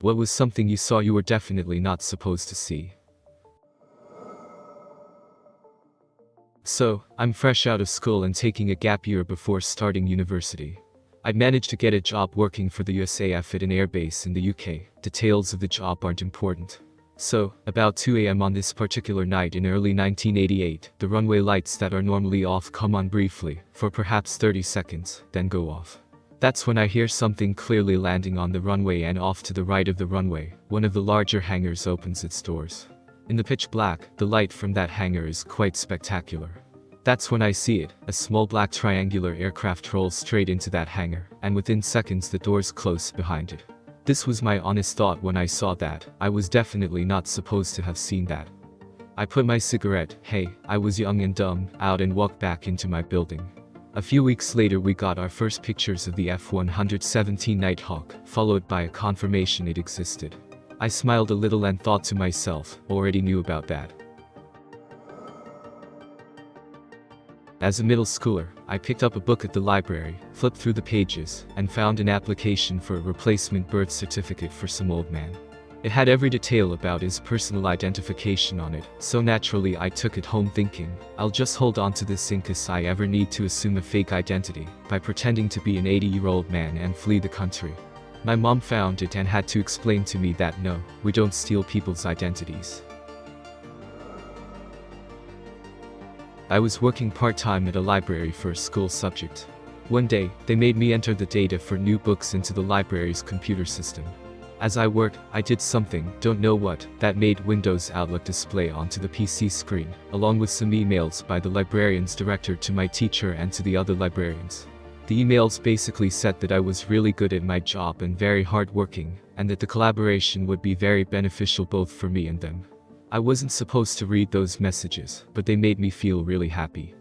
What was something you saw you were definitely not supposed to see? So, I'm fresh out of school and taking a gap year before starting university. I managed to get a job working for the USAF at an airbase in the UK. Details of the job aren't important. So, about 2 a.m. on this particular night in early 1988, the runway lights that are normally off come on briefly, for perhaps 30 seconds, then go off. That's when I hear something clearly landing on the runway, and off to the right of the runway, one of the larger hangars opens its doors. In the pitch black, the light from that hangar is quite spectacular. That's when I see it. A small black triangular aircraft rolls straight into that hangar, and within seconds the doors close behind it. This was my honest thought when I saw that. I was definitely not supposed to have seen that. I put my cigarette, hey, I was young and dumb, out and walked back into my building. A few weeks later we got our first pictures of the F-117 Nighthawk, followed by a confirmation it existed. I smiled a little and thought to myself, already knew about that. As a middle schooler, I picked up a book at the library, flipped through the pages, and found an application for a replacement birth certificate for some old man. It had every detail about his personal identification on it, so naturally I took it home thinking, I'll just hold on to this in case I ever need to assume a fake identity, by pretending to be an 80-year-old man and flee the country. My mom found it and had to explain to me that no, we don't steal people's identities. I was working part-time at a library for a school subject. One day, they made me enter the data for new books into the library's computer system. As I worked, I did something, don't know what, that made Windows Outlook display onto the PC screen, along with some emails by the librarian's director to my teacher and to the other librarians. The emails basically said that I was really good at my job and very hardworking, and that the collaboration would be very beneficial both for me and them. I wasn't supposed to read those messages, but they made me feel really happy.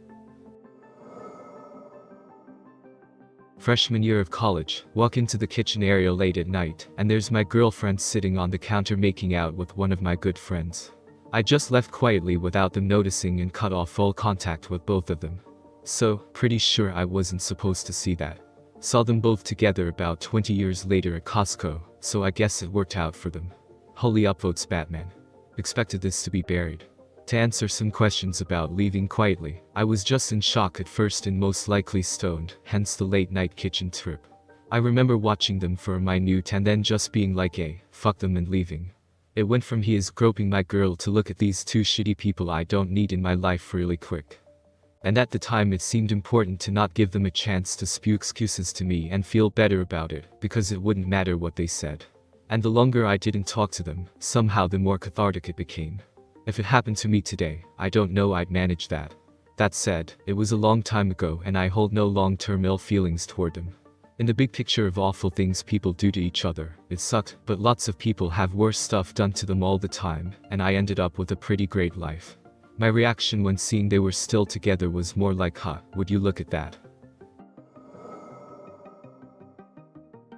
Freshman year of college, walk into the kitchen area late at night, and there's my girlfriend sitting on the counter making out with one of my good friends. I just left quietly without them noticing and cut off all contact with both of them. So, pretty sure I wasn't supposed to see that. Saw them both together about 20 years later at Costco, so I guess it worked out for them. Holy upvotes Batman. Expected this to be buried. To answer some questions about leaving quietly, I was just in shock at first and most likely stoned, hence the late night kitchen trip. I remember watching them for a minute and then just being like fuck them and leaving. It went from he is groping my girl to look at these two shitty people I don't need in my life really quick. And at the time it seemed important to not give them a chance to spew excuses to me and feel better about it, because it wouldn't matter what they said. And the longer I didn't talk to them, somehow the more cathartic it became. If it happened to me today, I don't know I'd manage that. That said, it was a long time ago and I hold no long-term ill feelings toward them. In the big picture of awful things people do to each other, it sucked, but lots of people have worse stuff done to them all the time, and I ended up with a pretty great life. My reaction when seeing they were still together was more like, huh, would you look at that?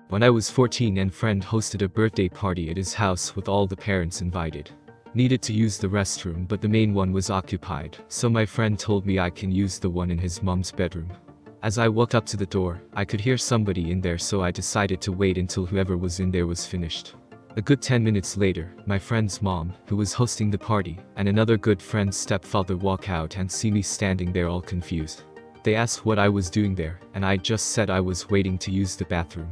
When I was 14 and friend hosted a birthday party at his house with all the parents invited. Needed to use the restroom but the main one was occupied, so my friend told me I can use the one in his mom's bedroom. As I walked up to the door, I could hear somebody in there, so I decided to wait until whoever was in there was finished. A good 10 minutes later, my friend's mom, who was hosting the party, and another good friend's stepfather walk out and see me standing there all confused. They asked what I was doing there, and I just said I was waiting to use the bathroom.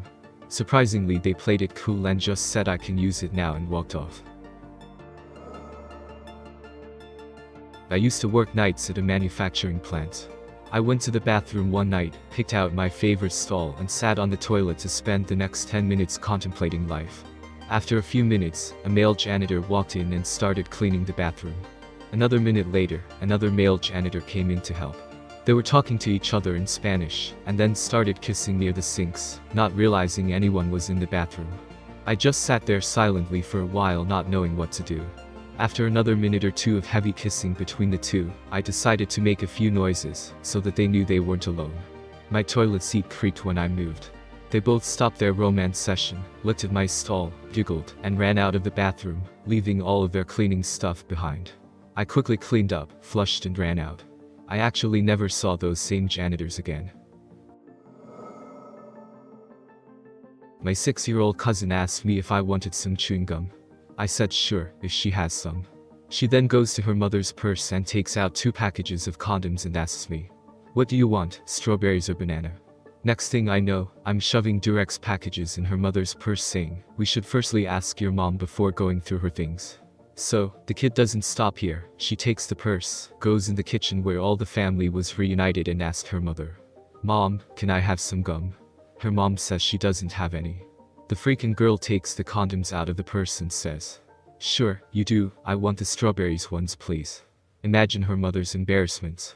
Surprisingly, they played it cool and just said I can use it now and walked off. I used to work nights at a manufacturing plant. I went to the bathroom one night, picked out my favorite stall and sat on the toilet to spend the next 10 minutes contemplating life. After a few minutes, a male janitor walked in and started cleaning the bathroom. Another minute later, another male janitor came in to help. They were talking to each other in Spanish, and then started kissing near the sinks, not realizing anyone was in the bathroom. I just sat there silently for a while, not knowing what to do. After another minute or two of heavy kissing between the two, I decided to make a few noises, so that they knew they weren't alone. My toilet seat creaked when I moved. They both stopped their romance session, looked at my stall, giggled, and ran out of the bathroom, leaving all of their cleaning stuff behind. I quickly cleaned up, flushed and ran out. I actually never saw those same janitors again. My 6-year-old cousin asked me if I wanted some chewing gum. I said sure, if she has some. She then goes to her mother's purse and takes out 2 packages of condoms and asks me, "What do you want, strawberries or banana?" Next thing I know, I'm shoving Durex packages in her mother's purse saying, "We should firstly ask your mom before going through her things." So, the kid doesn't stop here. She takes the purse, goes in the kitchen where all the family was reunited and asked her mother, "Mom, can I have some gum?" Her mom says she doesn't have any. The freaking girl takes the condoms out of the purse and says, "Sure, you do, I want the strawberries ones please." Imagine her mother's embarrassment.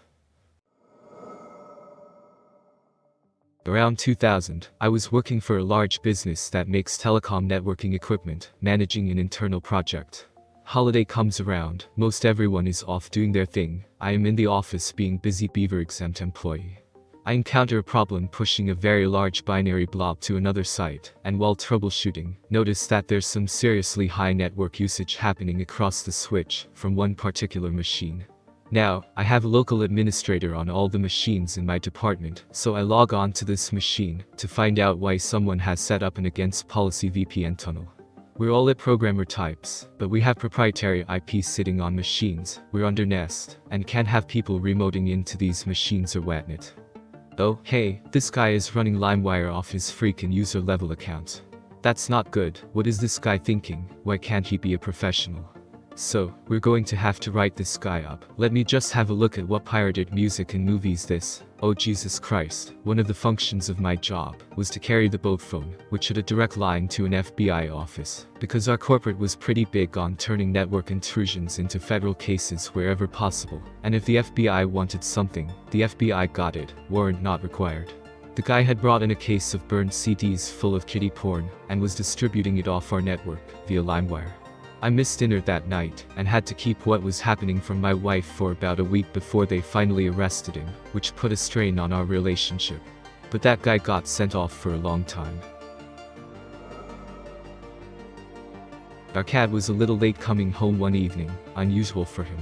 Around 2000, I was working for a large business that makes telecom networking equipment, managing an internal project. Holiday comes around, most everyone is off doing their thing. I am in the office being busy beaver exempt employee. I encounter a problem pushing a very large binary blob to another site, and while troubleshooting, notice that there's some seriously high network usage happening across the switch from one particular machine. Now, I have a local administrator on all the machines in my department, so I log on to this machine to find out why someone has set up an against policy VPN tunnel. We're all at programmer types, but we have proprietary IP sitting on machines, we're under Nest, and can't have people remoting into these machines or whatnot. Oh, hey, this guy is running LimeWire off his freaking user level account. That's not good. What is this guy thinking? Why can't he be a professional? So, we're going to have to write this guy up. Let me just have a look at what pirated music and movies this. Oh Jesus Christ. One of the functions of my job was to carry the boat phone, which had a direct line to an FBI office, because our corporate was pretty big on turning network intrusions into federal cases wherever possible. And if the FBI wanted something, the FBI got it, warrant not required. The guy had brought in a case of burned CDs full of kiddie porn, and was distributing it off our network, via LimeWire. I missed dinner that night, and had to keep what was happening from my wife for about a week before they finally arrested him, which put a strain on our relationship. But that guy got sent off for a long time. Our cat was a little late coming home one evening, unusual for him.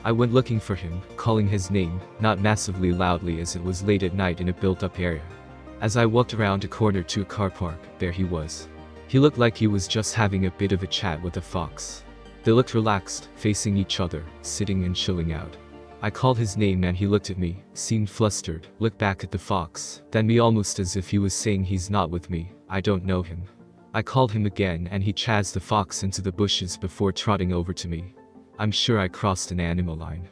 I went looking for him, calling his name, not massively loudly as it was late at night in a built-up area. As I walked around a corner to a car park, there he was. He looked like he was just having a bit of a chat with a fox. They looked relaxed, facing each other, sitting and chilling out. I called his name and he looked at me, seemed flustered, looked back at the fox, then me almost as if he was saying he's not with me, I don't know him. I called him again and he chased the fox into the bushes before trotting over to me. I'm sure I crossed an animal line.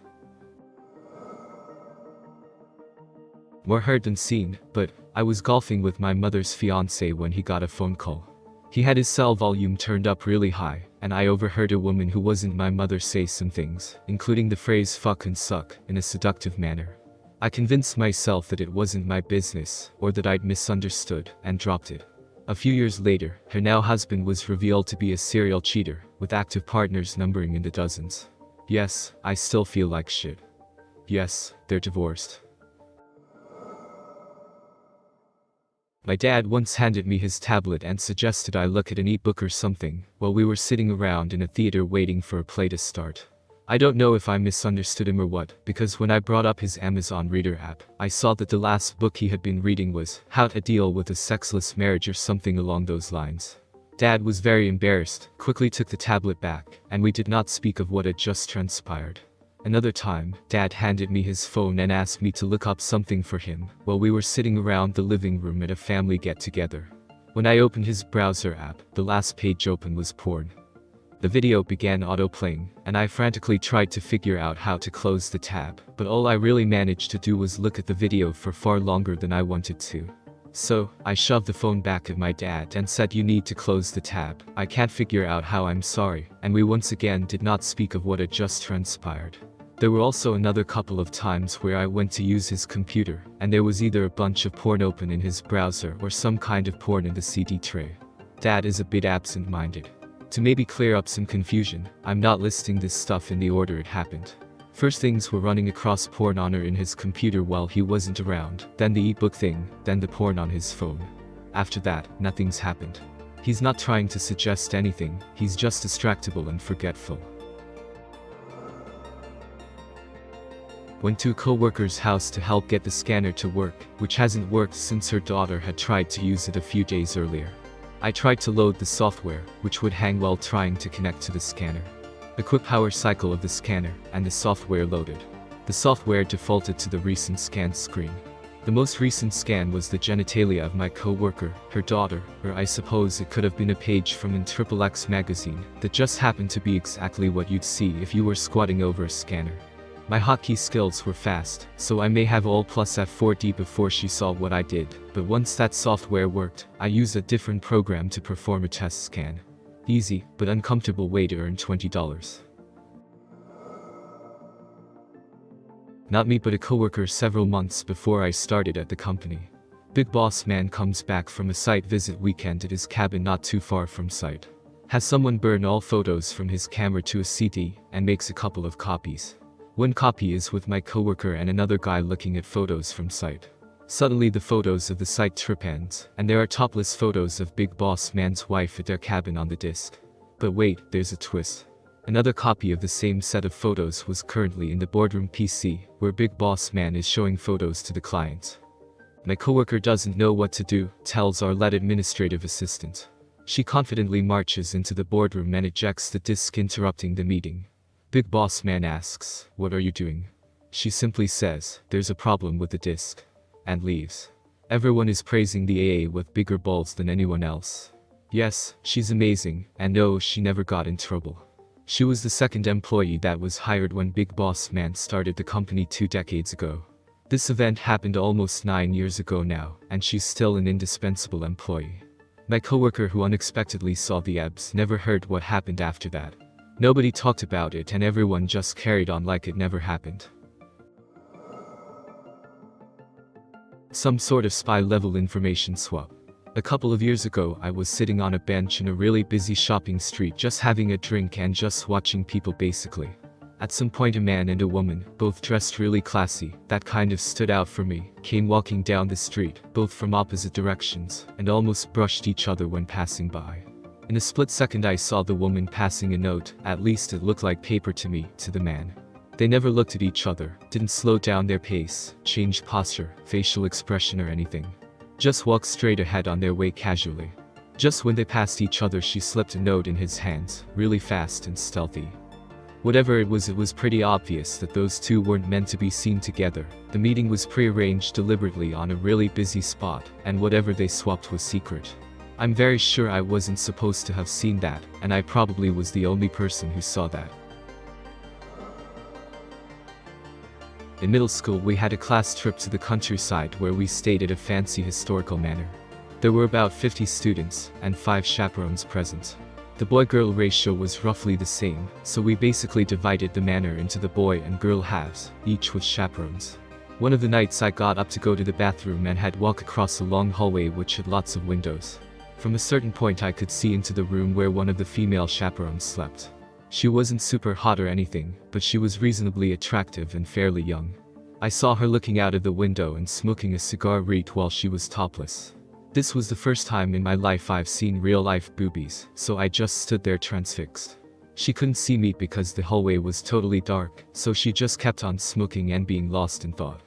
More heard than seen, but I was golfing with my mother's fiancé when he got a phone call. He had his cell volume turned up really high, and I overheard a woman who wasn't my mother say some things, including the phrase fuck and suck, in a seductive manner. I convinced myself that it wasn't my business, or that I'd misunderstood, and dropped it. A few years later, her now husband was revealed to be a serial cheater, with active partners numbering in the dozens. Yes, I still feel like shit. Yes, they're divorced. My dad once handed me his tablet and suggested I look at an e-book or something, while we were sitting around in a theater waiting for a play to start. I don't know if I misunderstood him or what, because when I brought up his Amazon Reader app, I saw that the last book he had been reading was How to Deal with a Sexless Marriage or something along those lines. Dad was very embarrassed, quickly took the tablet back, and we did not speak of what had just transpired. Another time, Dad handed me his phone and asked me to look up something for him, while we were sitting around the living room at a family get-together. When I opened his browser app, the last page open was porn. The video began auto-playing, and I frantically tried to figure out how to close the tab, but all I really managed to do was look at the video for far longer than I wanted to. So, I shoved the phone back at my dad and said, "You need to close the tab, I can't figure out how, I'm sorry," and we once again did not speak of what had just transpired. There were also another couple of times where I went to use his computer, and there was either a bunch of porn open in his browser or some kind of porn in the CD tray. Dad is a bit absent-minded. To maybe clear up some confusion, I'm not listing this stuff in the order it happened. First things were running across porn on in his computer while he wasn't around, then the ebook thing, then the porn on his phone. After that, nothing's happened. He's not trying to suggest anything, he's just distractible and forgetful. Went to a co-worker's house to help get the scanner to work, which hasn't worked since her daughter had tried to use it a few days earlier. I tried to load the software, which would hang while trying to connect to the scanner. A quick power cycle of the scanner, and the software loaded. The software defaulted to the recent scan screen. The most recent scan was the genitalia of my co-worker, her daughter, or I suppose it could have been a page from an XXX magazine that just happened to be exactly what you'd see if you were squatting over a scanner. My hotkey skills were fast, so I may have Alt plus F4D before she saw what I did, but once that software worked, I used a different program to perform a test scan. Easy, but uncomfortable way to earn $20. Not me but a coworker several months before I started at the company. Big boss man comes back from a site visit weekend at his cabin not too far from site. Has someone burn all photos from his camera to a CD, and makes a couple of copies. One copy is with my coworker and another guy looking at photos from site. Suddenly the photos of the site trip ends, and there are topless photos of Big Boss Man's wife at their cabin on the disk. But wait, there's a twist. Another copy of the same set of photos was currently in the Boardroom PC, where Big Boss Man is showing photos to the clients. My coworker doesn't know what to do, tells our lead administrative assistant. She confidently marches into the boardroom and ejects the disk, interrupting the meeting. Big Boss Man asks, "What are you doing?" She simply says, "There's a problem with the disk," and leaves. Everyone is praising the AA with bigger balls than anyone else. Yes, she's amazing, and no, she never got in trouble. She was the second employee that was hired when Big Boss Man started the company 2 decades ago. This event happened almost 9 years ago now, and she's still an indispensable employee. My coworker who unexpectedly saw the abs never heard what happened after that. Nobody talked about it and everyone just carried on like it never happened. Some sort of spy-level information swap. A couple of years ago I was sitting on a bench in a really busy shopping street just having a drink and just watching people basically. At some point a man and a woman, both dressed really classy, that kind of stood out for me, came walking down the street, both from opposite directions, and almost brushed each other when passing by. In a split second I saw the woman passing a note, at least it looked like paper to me, to the man. They never looked at each other, didn't slow down their pace, changed posture, facial expression or anything. Just walked straight ahead on their way casually. Just when they passed each other she slipped a note in his hands, really fast and stealthy. Whatever it was pretty obvious that those two weren't meant to be seen together. The meeting was pre-arranged deliberately on a really busy spot, and whatever they swapped was secret. I'm very sure I wasn't supposed to have seen that, and I probably was the only person who saw that. In middle school we had a class trip to the countryside where we stayed at a fancy historical manor. There were about 50 students, and 5 chaperones present. The boy-girl ratio was roughly the same, so we basically divided the manor into the boy and girl halves, each with chaperones. One of the nights I got up to go to the bathroom and had walk across a long hallway which had lots of windows. From a certain point I could see into the room where one of the female chaperones slept. She wasn't super hot or anything, but she was reasonably attractive and fairly young. I saw her looking out of the window and smoking a cigar while she was topless. This was the first time in my life I've seen real-life boobies, so I just stood there transfixed. She couldn't see me because the hallway was totally dark, so she just kept on smoking and being lost in thought.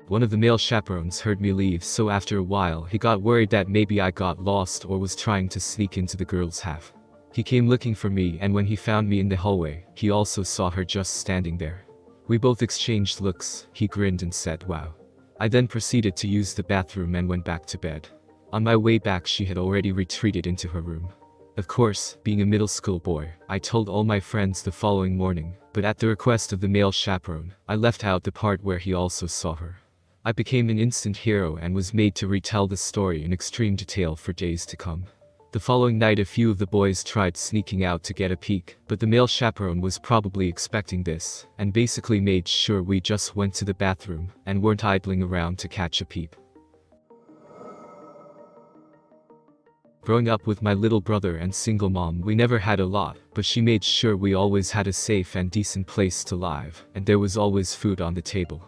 One of the male chaperones heard me leave, so after a while he got worried that maybe I got lost or was trying to sneak into the girl's half. He came looking for me, and when he found me in the hallway, he also saw her just standing there. We both exchanged looks, he grinned and said wow. I then proceeded to use the bathroom and went back to bed. On my way back she had already retreated into her room. Of course, being a middle school boy, I told all my friends the following morning, but at the request of the male chaperone, I left out the part where he also saw her. I became an instant hero and was made to retell the story in extreme detail for days to come. The following night a few of the boys tried sneaking out to get a peek, but the male chaperone was probably expecting this, and basically made sure we just went to the bathroom, and weren't idling around to catch a peep. Growing up with my little brother and single mom we never had a lot, but she made sure we always had a safe and decent place to live, and there was always food on the table.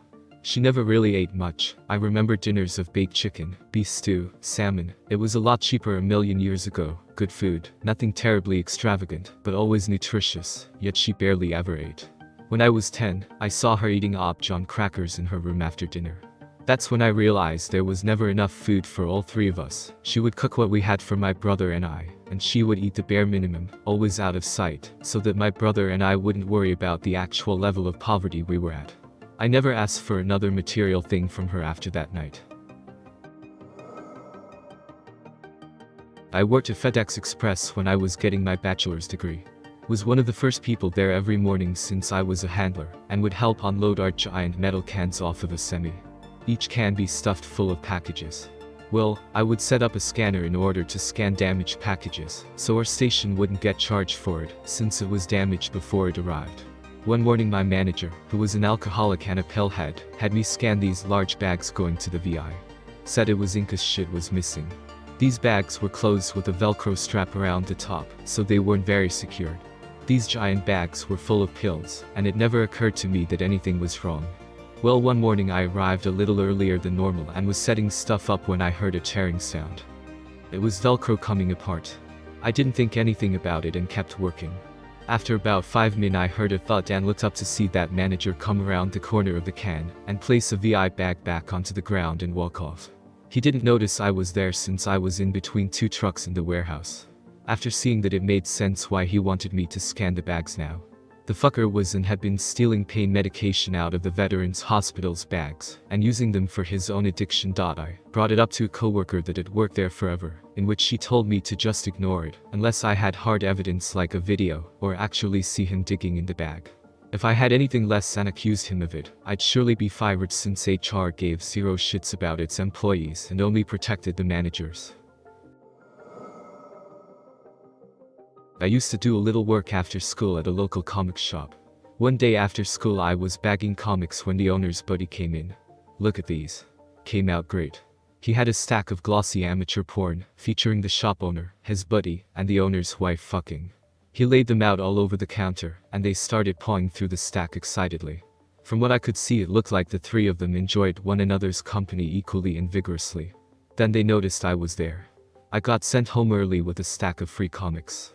She never really ate much. I remember dinners of baked chicken, beef stew, salmon. It was a lot cheaper a million years ago. Good food, nothing terribly extravagant, but always nutritious, yet she barely ever ate. When I was 10, I saw her eating John crackers in her room after dinner. That's when I realized there was never enough food for all three of us. She would cook what we had for my brother and I, and she would eat the bare minimum, always out of sight, so that my brother and I wouldn't worry about the actual level of poverty we were at. I never asked for another material thing from her after that night. I worked at FedEx Express when I was getting my bachelor's degree. Was one of the first people there every morning since I was a handler, and would help unload our giant metal cans off of a semi. Each can be stuffed full of packages. Well, I would set up a scanner in order to scan damaged packages, so our station wouldn't get charged for it, since it was damaged before it arrived. One morning my manager, who was an alcoholic and a pillhead, had me scan these large bags going to the VI. Said it was ink 'cause shit was missing. These bags were closed with a Velcro strap around the top, so they weren't very secured. These giant bags were full of pills, and it never occurred to me that anything was wrong. Well, one morning I arrived a little earlier than normal and was setting stuff up when I heard a tearing sound. It was Velcro coming apart. I didn't think anything about it and kept working. After about 5 minutes I heard a thud and looked up to see that manager come around the corner of the can and place a VI bag back onto the ground and walk off. He didn't notice I was there since I was in between two trucks in the warehouse. After seeing that, it made sense why he wanted me to scan the bags now. The fucker was and had been stealing pain medication out of the veterans' hospital's bags and using them for his own addiction. I brought it up to a coworker that had worked there forever, in which she told me to just ignore it, unless I had hard evidence like a video or actually see him digging in the bag. If I had anything less and accused him of it, I'd surely be fired since HR gave zero shits about its employees and only protected the managers. I used to do a little work after school at a local comic shop. One day after school I was bagging comics when the owner's buddy came in. "Look at these. Came out great." He had a stack of glossy amateur porn, featuring the shop owner, his buddy, and the owner's wife fucking. He laid them out all over the counter, and they started pawing through the stack excitedly. From what I could see, it looked like the three of them enjoyed one another's company equally and vigorously. Then they noticed I was there. I got sent home early with a stack of free comics.